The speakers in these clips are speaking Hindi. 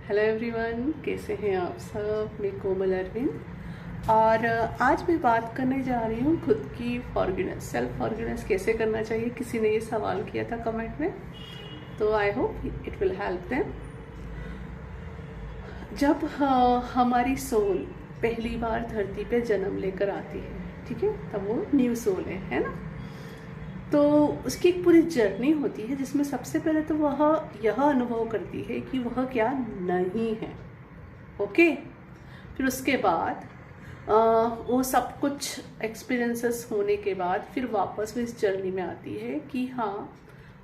हेलो एवरीवन, कैसे हैं आप सब। मैं कोमल अरविंद और आज मैं बात करने जा रही हूँ खुद की फॉरगिवनेस, सेल्फ फॉरगिवनेस कैसे करना चाहिए। किसी ने ये सवाल किया था कमेंट में, तो I hope it will help them. जब हमारी सोल पहली बार धरती पे जन्म लेकर आती है, ठीक है, तब वो न्यू सोल है ना। तो उसकी एक पूरी जर्नी होती है जिसमें सबसे पहले तो वह यह अनुभव करती है कि वह क्या नहीं है। ओके, फिर उसके बाद वो सब कुछ एक्सपीरियंसेस होने के बाद फिर वापस वो इस जर्नी में आती है कि हाँ,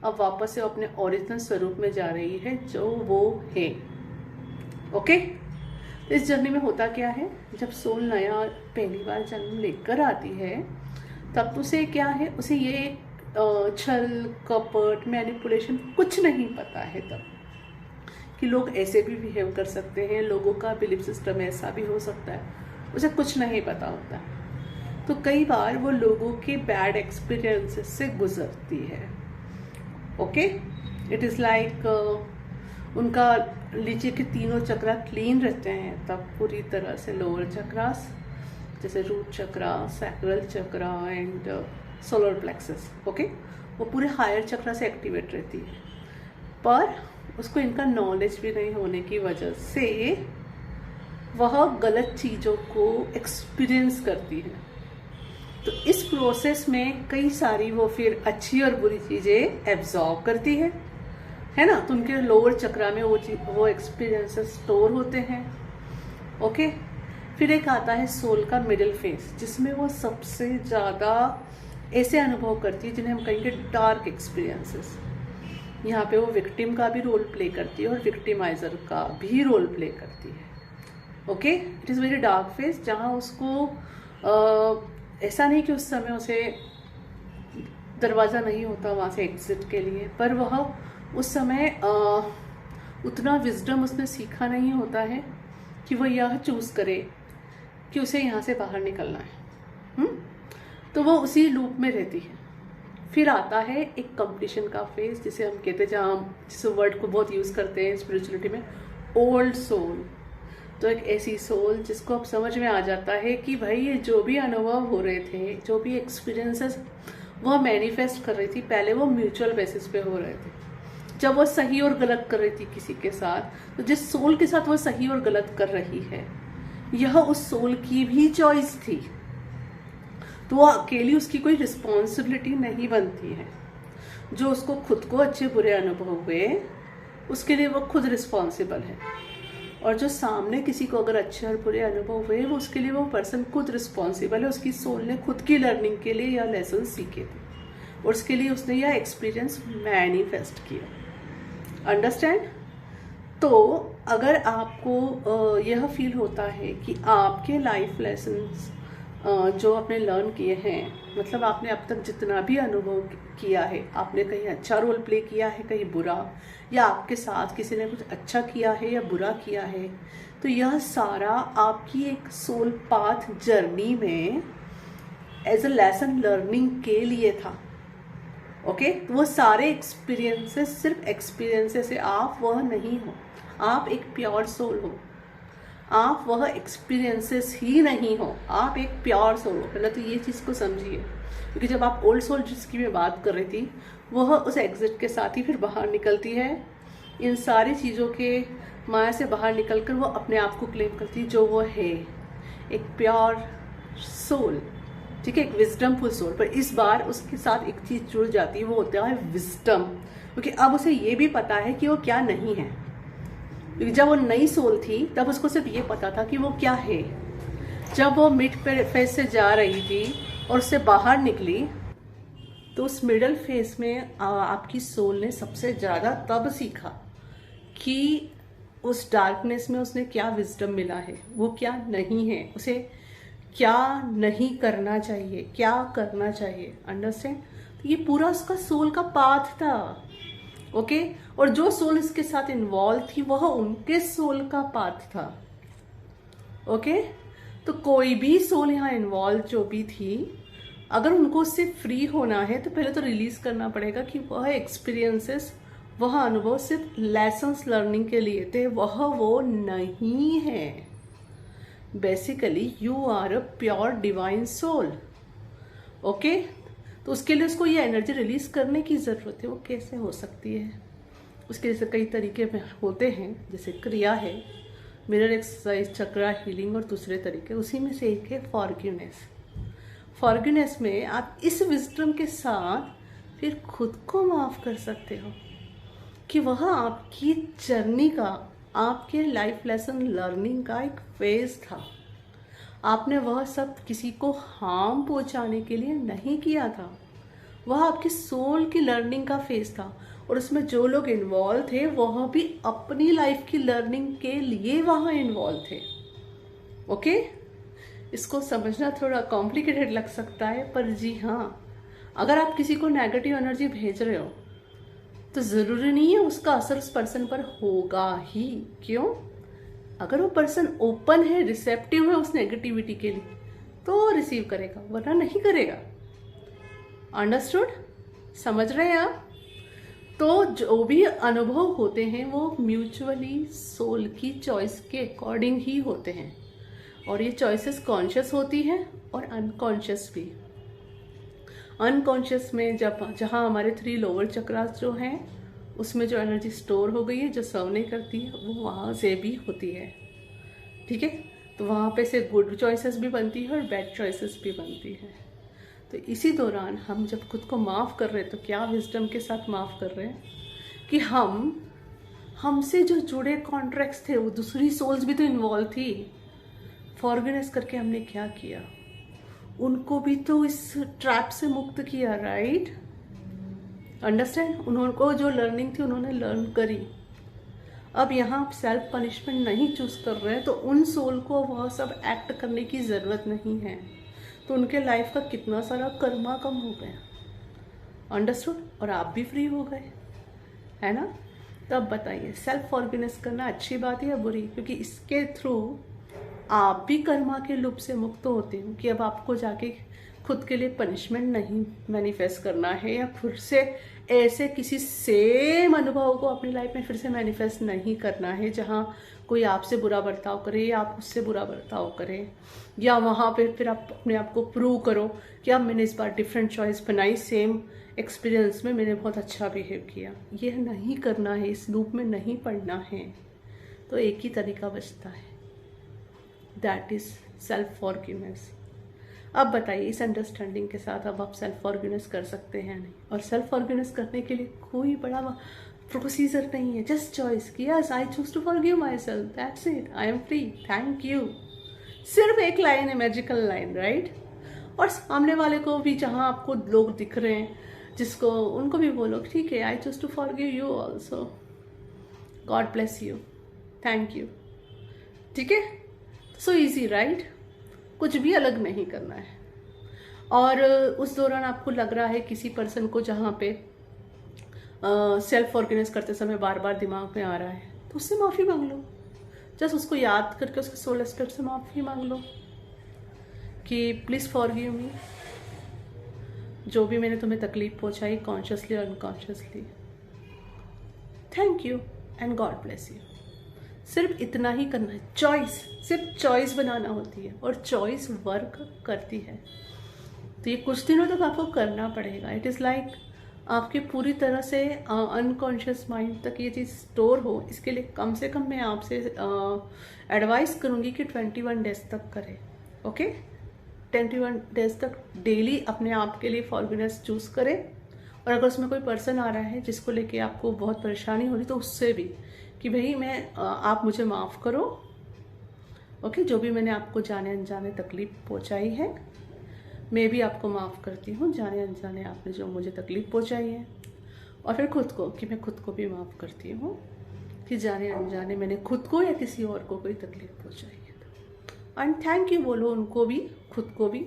अब वापस से अपने ओरिजिनल स्वरूप में जा रही है जो वो है। ओके, इस जर्नी में होता क्या है, जब सोल नया पहली बार जन्म लेकर आती है तब उसे क्या है, उसे ये छल कपट मैनिपुलेशन कुछ नहीं पता है तब कि लोग ऐसे भी बिहेव कर सकते हैं, लोगों का बिलीफ सिस्टम ऐसा भी हो सकता है, उसे कुछ नहीं पता होता। तो कई बार वो लोगों के बैड एक्सपीरियंसेस से गुजरती है। ओके, इट इज़ लाइक उनका नीचे के तीनों चक्रा क्लीन रहते हैं तब पूरी तरह से लोअर चक्रास जैसे root chakra, sacral chakra and solar plexus, okay, वो पूरे हायर चक्रा से एक्टिवेट रहती है। पर उसको इनका नॉलेज भी नहीं होने की वजह से वह गलत चीज़ों को एक्सपीरियंस करती है। तो इस प्रोसेस में कई सारी वो फिर अच्छी और बुरी चीज़ें एब्जॉर्ब करती है ना। तो उनके लोअर चक्रा में वो एक्सपीरियंसेस स्टोर होते हैं। ओके, फिर एक आता है सोल का मिडिल फेज, जिसमें वो सबसे ज़्यादा ऐसे अनुभव करती है जिन्हें हम कहेंगे डार्क एक्सपीरियंसेस। यहाँ पे वो विक्टिम का भी रोल प्ले करती है और विक्टिमाइजर का भी रोल प्ले करती है। Okay, it is very dark phase, जहाँ उसको ऐसा नहीं कि उस समय उसे दरवाज़ा नहीं होता वहाँ से एग्जिट के लिए, पर वह उस समय उतना विजडम उसने सीखा नहीं होता है कि वह यह चूज़ करे कि उसे यहाँ से बाहर निकलना है। तो वो उसी लूप में रहती है। फिर आता है एक कंप्लीशन का फेज, जिसे हम कहते हैं, जहाँ हम जिस वर्ड को बहुत यूज़ करते हैं स्पिरिचुअलिटी में, ओल्ड सोल। तो एक ऐसी सोल जिसको अब समझ में आ जाता है कि भाई ये जो भी अनुभव हो रहे थे, जो भी एक्सपीरियंसेस वह मैनिफेस्ट कर रही थी, पहले वो म्यूचुअल बेसिस पे हो रहे थे। जब वो सही और गलत कर रही थी किसी के साथ, तो जिस सोल के साथ वो सही और गलत कर रही है, यह उस सोल की भी चॉइस थी। तो वो अकेली उसकी कोई रिस्पॉन्सिबिलिटी नहीं बनती है। जो उसको खुद को अच्छे बुरे अनुभव हुए उसके लिए वो खुद रिस्पॉन्सिबल है, और जो सामने किसी को अगर अच्छे और बुरे अनुभव हुए वो उसके लिए वो पर्सन खुद रिस्पॉन्सिबल है। उसकी सोल ने खुद की लर्निंग के लिए यह लेसन सीखे थे और उसके लिए उसने यह एक्सपीरियंस मैनिफेस्ट किया। अंडरस्टैंड? तो अगर आपको यह फील होता है कि आपके लाइफ लेसन्स जो आपने लर्न किए हैं, मतलब आपने अब तक जितना भी अनुभव किया है, आपने कहीं अच्छा रोल प्ले किया है, कहीं बुरा, या आपके साथ किसी ने कुछ अच्छा किया है या बुरा किया है, तो यह सारा आपकी एक सोल पाथ जर्नी में एज अ लेसन लर्निंग के लिए था। ओके, तो वो सारे एक्सपीरियंसेस सिर्फ एक्सपीरियंसेस है, आप वह नहीं हो। आप एक प्योर सोल हो, आप वह एक्सपीरियंसेस ही नहीं हो, आप एक प्योर सोल हो। पहले तो ये चीज़ को समझिए, क्योंकि जब आप ओल्ड सोल जिसकी मैं बात कर रही थी, वह उस एग्जिट के साथ ही फिर बाहर निकलती है। इन सारी चीज़ों के माया से बाहर निकलकर वो अपने आप को क्लेम करती है जो वो है, एक प्योर सोल, ठीक है, एक विजडमफुल सोल। पर इस बार उसके साथ एक चीज़ जुड़ जाती है, वो होता है विजडम, क्योंकि अब उसे ये भी पता है कि वो क्या नहीं है। जब वो नई सोल थी तब उसको सिर्फ ये पता था कि वो क्या है। जब वो मिड फेज से जा रही थी और उससे बाहर निकली, तो उस मिडल फेज में आपकी सोल ने सबसे ज़्यादा तब सीखा कि उस डार्कनेस में उसने क्या विजडम मिला है, वो क्या नहीं है, उसे क्या नहीं करना चाहिए, क्या करना चाहिए। अंडरस्टैंड? तो ये पूरा उसका सोल का पाथ था। ओके, और जो सोल इसके साथ इन्वॉल्व थी वह उनके सोल का पाथ था। ओके, तो कोई भी सोल यहाँ इन्वॉल्व जो भी थी, अगर उनको उससे फ्री होना है तो पहले तो रिलीज करना पड़ेगा कि वह एक्सपीरियंसेस वह अनुभव सिर्फ लेसन्स लर्निंग के लिए थे, वह वो नहीं है। Basically you are a pure divine soul. Okay, तो उसके लिए उसको ये एनर्जी रिलीज करने की ज़रूरत है। वो कैसे हो सकती है? उसके जैसे कई तरीके में होते हैं, जैसे क्रिया है, मिरर एक्सरसाइज, चक्रा हीलिंग, और दूसरे तरीके, उसी में से एक है फॉरगिवनेस। फॉरगिवनेस में आप इस विजडम के साथ फिर खुद को माफ़ कर सकते हो कि वह आपकी जर्नी का, आपके लाइफ लेसन लर्निंग का एक फेज था। आपने वह सब किसी को हार्म पहुंचाने के लिए नहीं किया था, वह आपकी सोल की लर्निंग का फेज था। और उसमें जो लोग इन्वॉल्व थे वह भी अपनी लाइफ की लर्निंग के लिए वहाँ इन्वॉल्व थे। ओके, इसको समझना थोड़ा कॉम्प्लिकेटेड लग सकता है, पर जी हाँ, अगर आप किसी को नेगेटिव एनर्जी भेज रहे हो तो ज़रूरी नहीं है उसका असर उस पर्सन पर होगा ही। क्यों? अगर वो पर्सन ओपन है, रिसेप्टिव है उस नेगेटिविटी के लिए, तो वो रिसीव करेगा, वरना नहीं करेगा। अंडरस्टूड? समझ रहे हैं आप? तो जो भी अनुभव होते हैं वो म्यूचुअली सोल की चॉइस के अकॉर्डिंग ही होते हैं, और ये चॉइसेस कॉन्शियस होती हैं और अनकॉन्शियस भी। अनकॉन्शियस में जहाँ हमारे 3 लोअर चक्रास जो हैं, उसमें जो एनर्जी स्टोर हो गई है, जो सर्व नहीं करती है, वो वहाँ से भी होती है। ठीक है, तो वहाँ पे से गुड चॉइसेस भी बनती है और बैड चॉइसेस भी बनती है। तो इसी दौरान हम जब खुद को माफ़ कर रहे हैं, तो क्या विजडम के साथ माफ़ कर रहे हैं कि हमसे जो जुड़े कॉन्ट्रैक्ट्स थे, वो दूसरी सोल्स भी तो इन्वॉल्व थी। फॉरगिवनेस करके हमने क्या किया? उनको भी तो इस ट्रैप से मुक्त किया, राइट? अंडरस्टैंड? उनको जो लर्निंग थी उन्होंने लर्न करी। अब यहाँ आप सेल्फ पनिशमेंट नहीं चूज कर रहे हैं, तो उन सोल को वह सब एक्ट करने की ज़रूरत नहीं है। तो उनके लाइफ का कितना सारा कर्मा कम हो गया। अंडरस्टूड? और आप भी फ्री हो गए, है ना? तब बताइए, सेल्फ फॉरगिवनेस करना अच्छी बात है या बुरी? क्योंकि इसके थ्रू आप भी कर्मा के लूप से मुक्त होते हो कि अब आपको जाके खुद के लिए पनिशमेंट नहीं मैनिफेस्ट करना है, या फिर से ऐसे किसी सेम अनुभव को अपनी लाइफ में फिर से मैनिफेस्ट नहीं करना है, जहाँ कोई आपसे बुरा बर्ताव करे या आप उससे बुरा बर्ताव करें, या वहाँ पे फिर आप अपने आप को प्रूव करो कि अब मैंने इस बार डिफरेंट चॉइस बनाई, सेम एक्सपीरियंस में मैंने बहुत अच्छा बिहेव किया। यह नहीं करना है, इस लूप में नहीं पड़ना है। तो एक ही तरीका बचता है, दैट इज सेल्फ फॉरगिवनेस। अब बताइए, इस अंडरस्टैंडिंग के साथ अब आप सेल्फ फॉरगिवनेस कर सकते हैं नहीं? और सेल्फ फॉरगिवनेस करने के लिए कोई बड़ा प्रोसीजर नहीं है, जस्ट चॉइस कि yes I choose to forgive myself, that's it, I am free, thank you. सिर्फ एक लाइन है, मैजिकल लाइन, राइट? और सामने वाले को भी, जहाँ आपको लोग दिख रहे हैं जिसको, उनको भी बोलो ठीक है, I choose to forgive you also, God bless you, thank you. ठीक है, सो इजी, राइट? कुछ भी अलग नहीं करना है। और उस दौरान आपको लग रहा है किसी पर्सन को, जहाँ पे सेल्फ फॉरगिवनेस करते समय बार बार दिमाग में आ रहा है, तो उससे माफ़ी मांग लो। जस्ट उसको याद करके उसके सोल एस्पेक्ट से माफ़ी मांग लो कि प्लीज़ फॉरगिव मी, जो भी मैंने तुम्हें तकलीफ पहुंचाई, कॉन्शियसली और unconsciously, thank you and God bless you. सिर्फ इतना ही करना है। चॉइस, सिर्फ चॉइस बनाना होती है, और चॉइस वर्क करती है। तो ये कुछ दिनों तक आपको करना पड़ेगा। इट इज़ लाइक आपके पूरी तरह से अनकॉन्शियस माइंड तक ये चीज़ स्टोर हो। इसके लिए कम से कम मैं आपसे एडवाइस करूँगी कि 21 डेज तक करें। ओके, 21 डेज तक डेली अपने आप के लिए फॉरगिवनेस चूज़ करें। और अगर उसमें कोई पर्सन आ रहा है जिसको लेके आपको बहुत परेशानी हो रही, तो उससे भी कि भाई आप मुझे माफ़ करो। ओके, जो भी मैंने आपको जाने अनजाने तकलीफ पहुंचाई है, मैं भी आपको माफ़ करती हूँ, जाने अनजाने आपने जो मुझे तकलीफ पहुंचाई है। और फिर खुद को, कि मैं खुद को भी माफ़ करती हूँ कि जाने अनजाने मैंने खुद को या किसी और को कोई तकलीफ पहुंचाई है। एंड थैंक यू बोलो उनको भी, खुद को भी,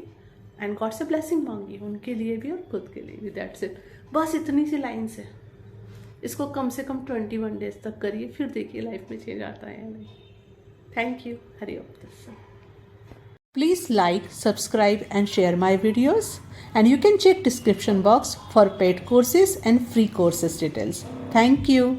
एंड गॉड से ब्लेसिंग मांगी उनके लिए भी और खुद के लिए भी। दैट्स इट, बस इतनी सी लाइन से। इसको कम से कम 21 डेज तक करिए, फिर देखिए लाइफ में चेंज आता है या नहीं। Thank you. हरि ओम तत्सत। Please like, subscribe and share my videos, and you can check description box for paid courses and free courses details. Thank you.